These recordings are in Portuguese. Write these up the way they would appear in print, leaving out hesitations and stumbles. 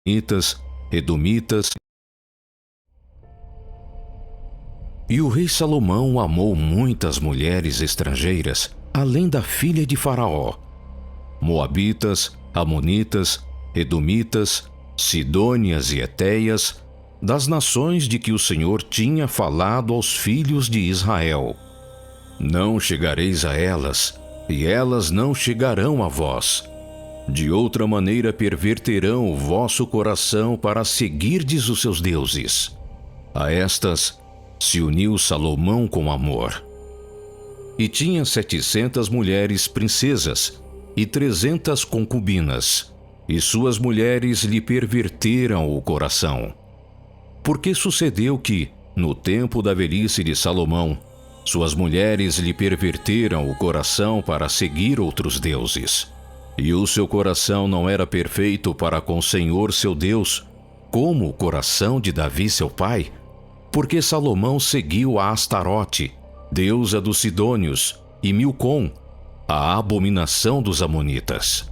Amonitas, Edomitas. E o rei Salomão amou muitas mulheres estrangeiras, além da filha de Faraó: Moabitas, Amonitas, Edomitas, Sidônias e Etéias, das nações de que o Senhor tinha falado aos filhos de Israel. Não chegareis a elas, e elas não chegarão a vós. De outra maneira perverterão o vosso coração para seguirdes os seus deuses. A estas se uniu Salomão com amor. E tinha 700 mulheres princesas e 300 concubinas, e suas mulheres lhe perverteram o coração. Porque sucedeu que, no tempo da velhice de Salomão, suas mulheres lhe perverteram o coração para seguir outros deuses. E o seu coração não era perfeito para com o Senhor seu Deus, como o coração de Davi seu pai, porque Salomão seguiu a Astarote, deusa dos Sidônios, e Milcom, a abominação dos Amonitas.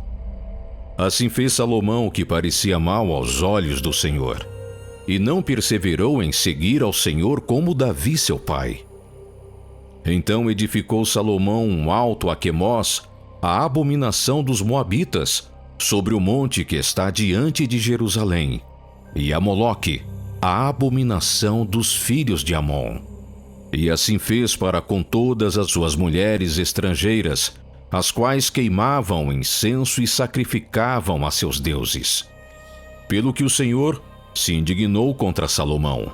Assim fez Salomão o que parecia mal aos olhos do Senhor, e não perseverou em seguir ao Senhor como Davi seu pai. Então edificou Salomão um alto a Quemós, a abominação dos Moabitas, sobre o monte que está diante de Jerusalém, e a Moloque, a abominação dos filhos de Amon. E assim fez para com todas as suas mulheres estrangeiras, as quais queimavam incenso e sacrificavam a seus deuses. Pelo que o Senhor se indignou contra Salomão,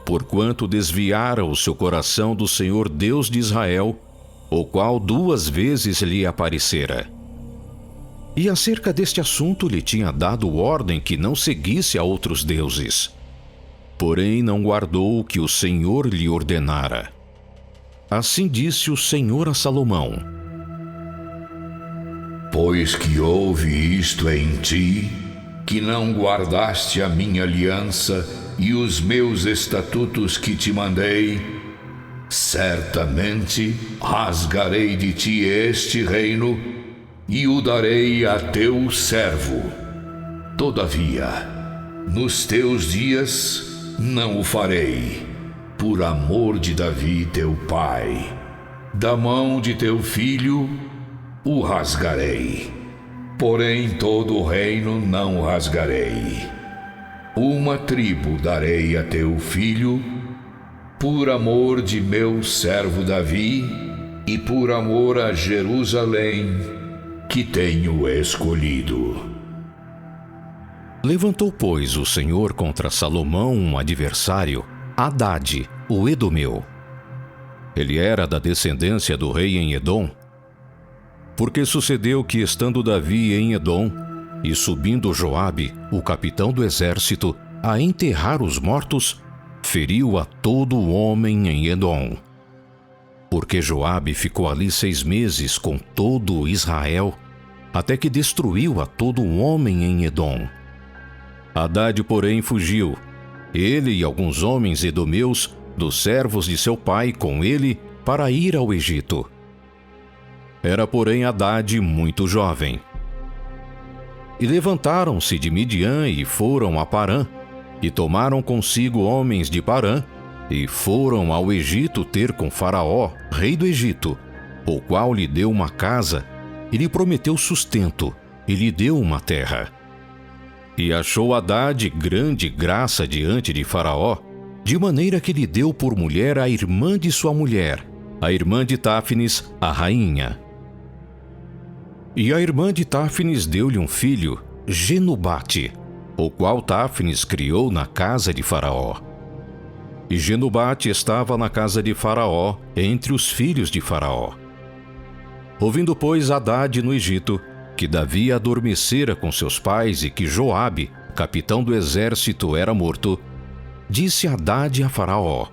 porquanto desviara o seu coração do Senhor Deus de Israel, o qual 2 vezes lhe aparecera. E acerca deste assunto lhe tinha dado ordem que não seguisse a outros deuses. Porém não guardou o que o Senhor lhe ordenara. Assim disse o Senhor a Salomão: Pois que houve isto em ti, que não guardaste a minha aliança e os meus estatutos que te mandei, certamente rasgarei de ti este reino e o darei a teu servo. Todavia, nos teus dias não o farei, por amor de Davi teu pai. Da mão de teu filho o rasgarei, porém todo o reino não rasgarei. Uma tribo darei a teu filho, por amor de meu servo Davi e por amor a Jerusalém, que tenho escolhido. Levantou, pois, o Senhor contra Salomão um adversário, Hadade, o Edomeu. Ele era da descendência do rei em Edom. Porque sucedeu que, estando Davi em Edom, e subindo Joabe, o capitão do exército, a enterrar os mortos, feriu a todo o homem em Edom. Porque Joabe ficou ali 6 meses com todo Israel, até que destruiu a todo o homem em Edom. Hadade, porém, fugiu, ele e alguns homens edomeus, dos servos de seu pai, com ele, para ir ao Egito. Era, porém, Hadade muito jovem. E levantaram-se de Midian e foram a Parã, e tomaram consigo homens de Parã, e foram ao Egito ter com Faraó, rei do Egito, o qual lhe deu uma casa, e lhe prometeu sustento, e lhe deu uma terra. E achou Hadade grande graça diante de Faraó, de maneira que lhe deu por mulher a irmã de sua mulher, a irmã de Táfnis, a rainha. E a irmã de Táfnis deu-lhe um filho, Genubate, o qual Táfnis criou na casa de Faraó. E Genubate estava na casa de Faraó, entre os filhos de Faraó. Ouvindo, pois, Hadade no Egito, que Davi adormecera com seus pais e que Joabe, capitão do exército, era morto, disse Hadade a Faraó: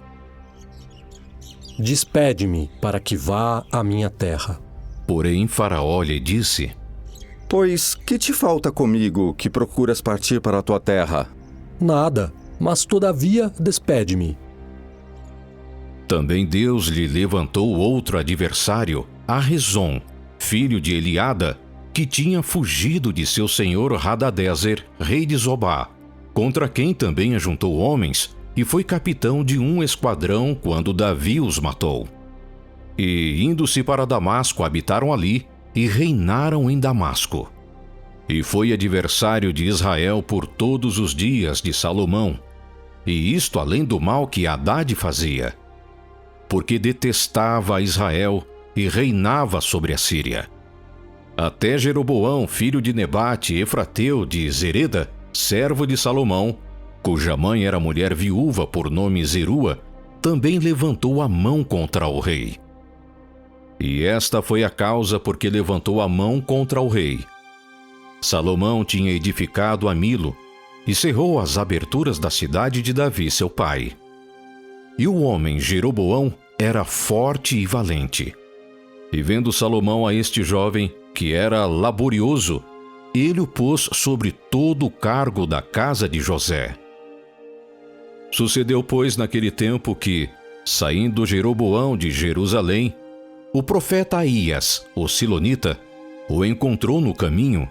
Despede-me para que vá à minha terra. Porém Faraó lhe disse: Pois que te falta comigo que procuras partir para a tua terra? Nada, mas todavia despede-me. Também Deus lhe levantou outro adversário, Arrezom, filho de Eliada, que tinha fugido de seu senhor Hadadezer, rei de Zobá, contra quem também ajuntou homens, e foi capitão de um esquadrão quando Davi os matou. E, indo-se para Damasco, habitaram ali e reinaram em Damasco. E foi adversário de Israel por todos os dias de Salomão, e isto além do mal que Hadade fazia, porque detestava a Israel e reinava sobre a Síria. Até Jeroboão, filho de Nebate, efrateu de Zereda, servo de Salomão, cuja mãe era mulher viúva por nome Zerua, também levantou a mão contra o rei. E esta foi a causa porque levantou a mão contra o rei. Salomão tinha edificado a Milo e cerrou as aberturas da cidade de Davi, seu pai. E o homem Jeroboão era forte e valente. E vendo Salomão a este jovem, que era laborioso, ele o pôs sobre todo o cargo da casa de José. Sucedeu, pois, naquele tempo que, saindo Jeroboão de Jerusalém, o profeta Aías, o silonita, o encontrou no caminho,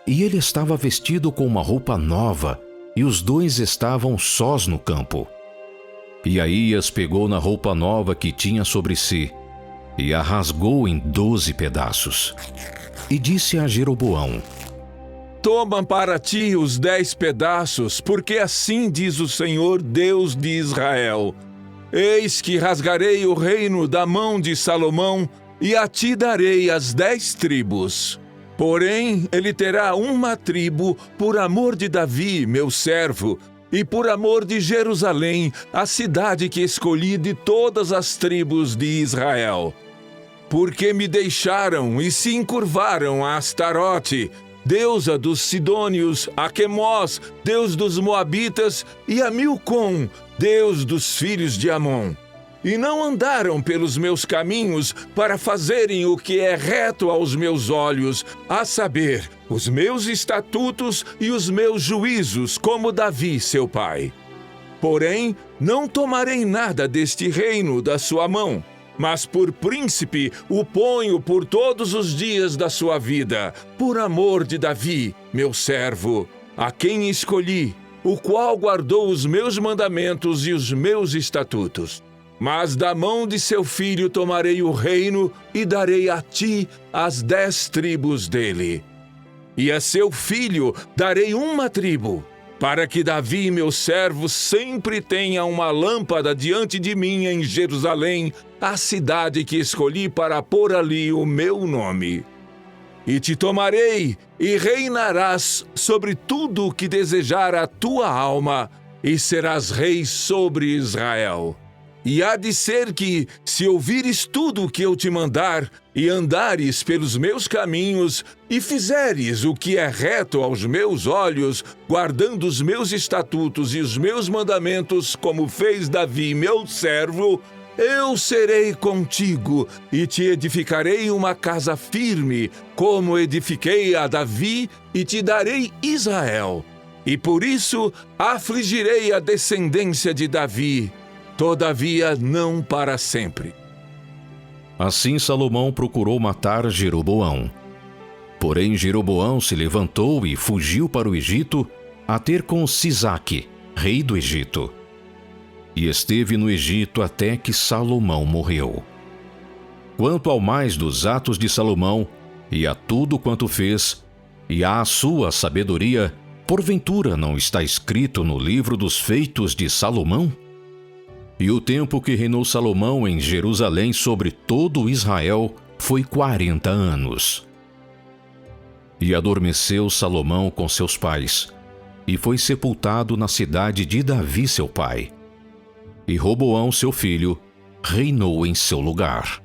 e ele estava vestido com uma roupa nova, e os dois estavam sós no campo. E Aías pegou na roupa nova que tinha sobre si, e a rasgou em 12 pedaços. E disse a Jeroboão: Toma para ti os 10 pedaços, porque assim diz o Senhor, Deus de Israel: Eis que rasgarei o reino da mão de Salomão, e a ti darei as 10 tribos. Porém, ele terá uma tribo por amor de Davi, meu servo, e por amor de Jerusalém, a cidade que escolhi de todas as tribos de Israel. Porque me deixaram e se encurvaram a Astarote, deusa dos Sidônios, a Quemós, deus dos Moabitas, e a Milcom, deus dos filhos de Amon. E não andaram pelos meus caminhos para fazerem o que é reto aos meus olhos, a saber, os meus estatutos e os meus juízos, como Davi, seu pai. Porém, não tomarei nada deste reino da sua mão, mas por príncipe o ponho por todos os dias da sua vida, por amor de Davi, meu servo, a quem escolhi, o qual guardou os meus mandamentos e os meus estatutos. Mas da mão de seu filho tomarei o reino e darei a ti as 10 tribos dele. E a seu filho darei uma tribo, para que Davi, meu servo, sempre tenha uma lâmpada diante de mim em Jerusalém, a cidade que escolhi para pôr ali o meu nome. E te tomarei e reinarás sobre tudo o que desejar a tua alma, e serás rei sobre Israel. E há de ser que, se ouvires tudo o que eu te mandar, e andares pelos meus caminhos, e fizeres o que é reto aos meus olhos, guardando os meus estatutos e os meus mandamentos, como fez Davi, meu servo, eu serei contigo, e te edificarei uma casa firme, como edifiquei a Davi, e te darei Israel. E por isso afligirei a descendência de Davi, todavia não para sempre. Assim Salomão procurou matar Jeroboão. Porém Jeroboão se levantou e fugiu para o Egito, a ter com Sisaque, rei do Egito. E esteve no Egito até que Salomão morreu. Quanto ao mais dos atos de Salomão, e a tudo quanto fez, e à sua sabedoria, porventura não está escrito no livro dos feitos de Salomão? E o tempo que reinou Salomão em Jerusalém sobre todo Israel foi 40 anos. E adormeceu Salomão com seus pais, e foi sepultado na cidade de Davi seu pai. E Roboão seu filho reinou em seu lugar.